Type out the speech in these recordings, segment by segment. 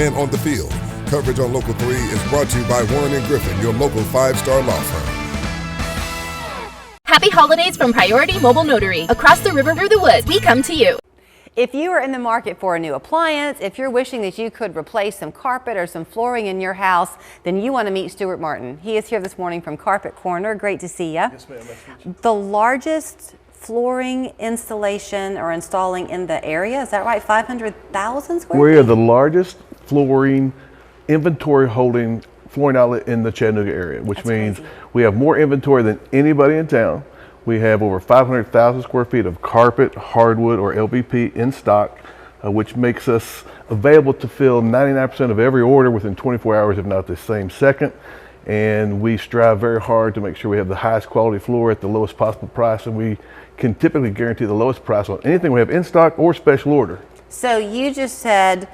And on the field, coverage on Local 3 is brought to you by Warren and Griffin, your local 5-star law firm. Happy holidays from Priority Mobile Notary. Across the river through the woods, we come to you. If you are in the market for a new appliance, if you're wishing that you could replace some carpet or some flooring in your house, then you want to meet Stuart Martin. He is here this morning from Karpet Korner. Great to see you. Yes, ma'am. Nice to meet you. The largest flooring installation or installing in the area, is that right? 500,000 square feet? We are the largest flooring inventory holding flooring outlet in the Chattanooga area, which means crazy. We have more inventory than anybody in town. We have over 500,000 square feet of carpet, hardwood, or LVP in stock, which makes us available to fill 99% of every order within 24 hours, if not the same second. And we strive very hard to make sure we have the highest quality floor at the lowest possible price, and we can typically guarantee the lowest price on anything we have in stock or special order. So you just said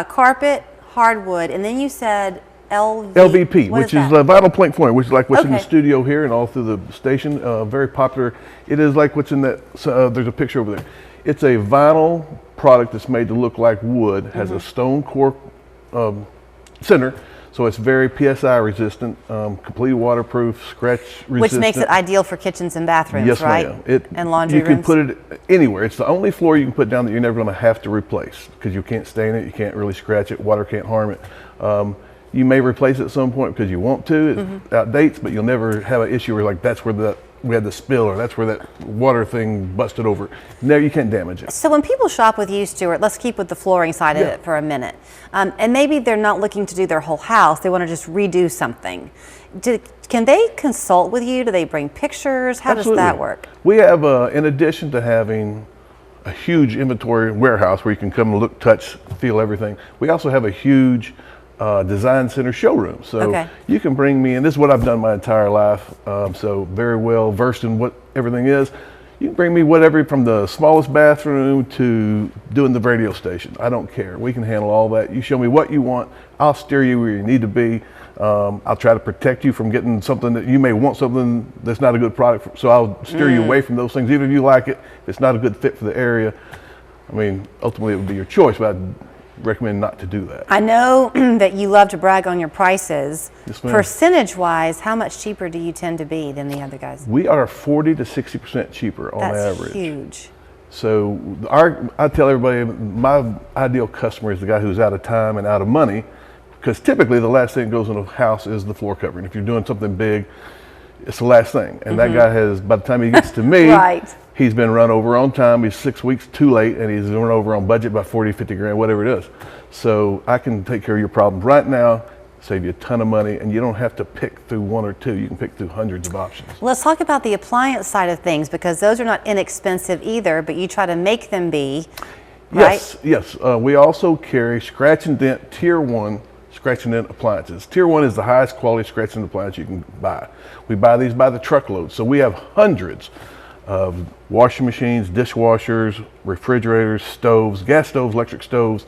carpet, hardwood, and then you said LVP, which is vinyl plank flooring, which is like what's in the studio here and all through the station. Very popular. It is like what's in that. There's a picture over there. It's a vinyl product that's made to look like wood. Has a stone core center, so it's very PSI resistant, completely waterproof, scratch resistant. Which makes it ideal for kitchens and bathrooms, yes, right? Yes, ma'am. And laundry rooms. You can put it anywhere. It's the only floor you can put down that you're never going to have to replace because you can't stain it, you can't really scratch it, water can't harm it. You may replace it at some point because you want to. It outdates, but you'll never have an issue where like that's where we had the spill or that's where that water thing busted over. No, you can't damage it. So when people shop with you, Stuart, let's keep with the flooring side of it for a minute. And maybe they're not looking to do their whole house. They want to just redo something. Can they consult with you? Do they bring pictures? How Absolutely. does that work? We have, in addition to having a huge inventory warehouse where you can come and look, touch, feel everything, we also have a huge design center showroom. So you can bring me in. This is what I've done my entire life. So very well versed in what everything is. You can bring me whatever from the smallest bathroom to doing the radio station. I don't care. We can handle all that. You show me what you want. I'll steer you where you need to be. I'll try to protect you from getting something that you may want something that's not a good product. So I'll steer you away from those things. Even if you like it, if it's not a good fit for the area, I mean, ultimately it would be your choice, but I'd recommend not to do that. I know that you love to brag on your prices. Yes, ma'am. Percentage-wise, how much cheaper do you tend to be than the other guys? We are 40 to 60% cheaper on average. That's huge. So I tell everybody my ideal customer is the guy who's out of time and out of money, because typically the last thing that goes in a house is the floor covering. If you're doing something big, it's the last thing. And that guy has, by the time he gets to me, he's been run over on time, he's 6 weeks too late, and he's run over on budget by 40, 50 grand, whatever it is. So I can take care of your problems right now, save you a ton of money, and you don't have to pick through one or two. You can pick through hundreds of options. Let's talk about the appliance side of things, because those are not inexpensive either, but you try to make them be, right? Yes. We also carry scratch and dent tier 1 scratch and dent appliances. Tier 1 is the highest quality scratch and dent appliance you can buy. We buy these by the truckload, so we have hundreds of washing machines, dishwashers, refrigerators, stoves, gas stoves, electric stoves,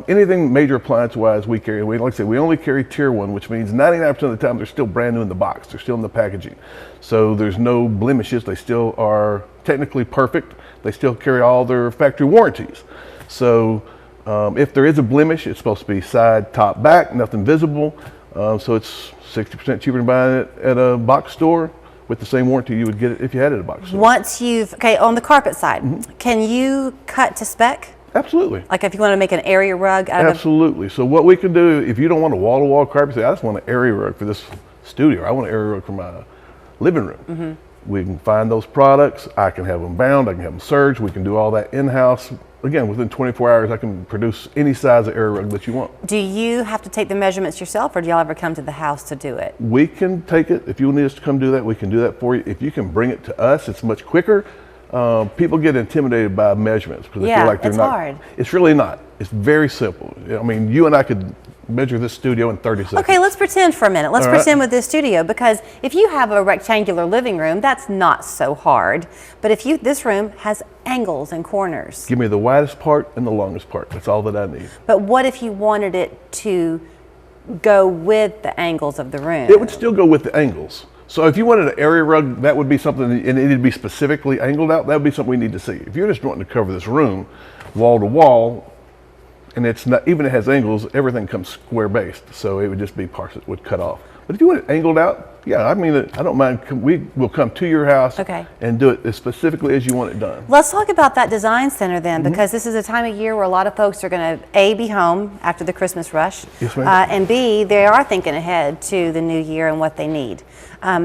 anything major appliance wise we carry. Like I said, we only carry tier 1, which means 99% of the time they're still brand new in the box. They're still in the packaging. So there's no blemishes. They still are technically perfect. They still carry all their factory warranties. So if there is a blemish, it's supposed to be side, top, back, nothing visible. So it's 60% cheaper than buying it at a box store with the same warranty you would get it if you had it at a box store. Once you've, on the carpet side, can you cut to spec? Absolutely. Like if you want to make an area rug out of Absolutely. So what we can do, if you don't want a wall-to-wall carpet, say, I just want an area rug for this studio. I want an area rug for my living room. We can find those products. I can have them bound. I can have them serged. We can do all that in-house. Again, within 24 hours, I can produce any size of area rug that you want. Do you have to take the measurements yourself, or do y'all ever come to the house to do it? We can take it. If you need us to come do that, we can do that for you. If you can bring it to us, it's much quicker. People get intimidated by measurements because they feel like they're not. Hard. It's really not. It's very simple. I mean, you and I could measure this studio in 30 seconds. Okay, let's pretend for a minute. Let's pretend with this studio, because if you have a rectangular living room, that's not so hard. But if this room has angles and corners. Give me the widest part and the longest part. That's all that I need. But what if you wanted it to go with the angles of the room? It would still go with the angles. So if you wanted an area rug, that would be something, and it needed to be specifically angled out, that would be something we need to see. If you're just wanting to cover this room wall to wall, and it's not, even it has angles, everything comes square based, so it would just be parts that would cut off. But if you want it angled out, yeah, I mean, I don't mind. We will come to your house and do it as specifically as you want it done. Let's talk about that design center then, because this is a time of year where a lot of folks are going to A, be home after the Christmas rush, Yes, ma'am. And B, they are thinking ahead to the new year and what they need.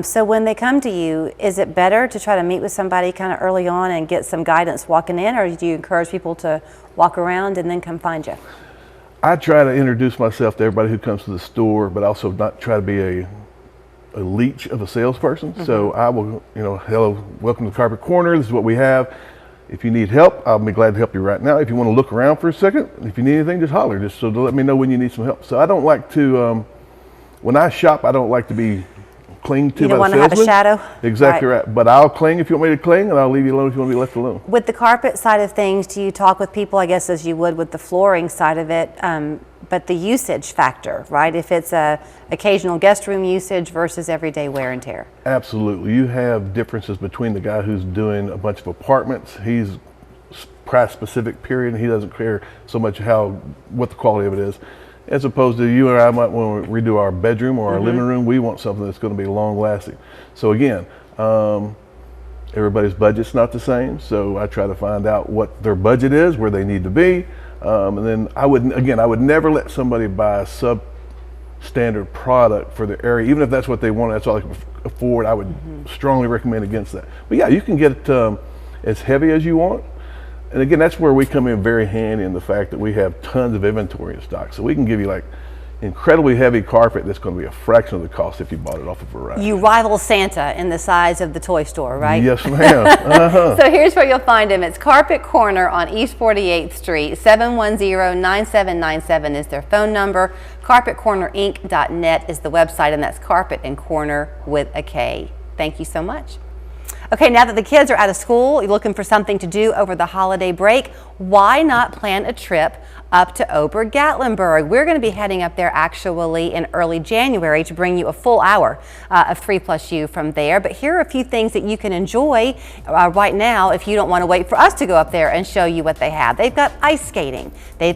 So when they come to you, is it better to try to meet with somebody kind of early on and get some guidance walking in, or do you encourage people to walk around and then come find you? I try to introduce myself to everybody who comes to the store, but also not try to be a leech of a salesperson. So I will, hello, welcome to Karpet Korner. This is what we have. If you need help, I'll be glad to help you right now. If you want to look around for a second, if you need anything, just holler, just so to let me know when you need some help. So I don't like to, when I shop, I don't like to be clinged to by the salesman. You don't want to have a shadow? Exactly right. But I'll cling if you want me to cling, and I'll leave you alone if you want to be left alone. With the carpet side of things, do you talk with people, I guess, as you would with the flooring side of it, but the usage factor, right? If it's a occasional guest room usage versus everyday wear and tear. Absolutely. You have differences between the guy who's doing a bunch of apartments. He's price specific, period, and he doesn't care so much what the quality of it is, as opposed to you or I might want to redo our bedroom or our living room. We want something that's going to be long lasting. So again, everybody's budget's not the same, so I try to find out what their budget is, where they need to be, and then I would never let somebody buy a substandard product for their area, even if that's what they want, that's all they can afford. I would strongly recommend against that. But yeah, you can get it as heavy as you want. And again, that's where we come in very handy in the fact that we have tons of inventory in stock. So we can give you like incredibly heavy carpet that's going to be a fraction of the cost if you bought it off of Verizon. You rival Santa in the size of the toy store, right? Yes, ma'am. So here's where you'll find him. It's Karpet Korner on East 48th Street. 710-9797 is their phone number. KarpetKornerInc.net is the website, and that's Karpet and Corner with a K. Thank you so much. Okay, now that the kids are out of school, you're looking for something to do over the holiday break, why not plan a trip up to Ober-Gatlinburg? We're going to be heading up there actually in early January to bring you a full hour of 3+U from there. But here are a few things that you can enjoy right now if you don't want to wait for us to go up there and show you what they have. They've got ice skating, they've got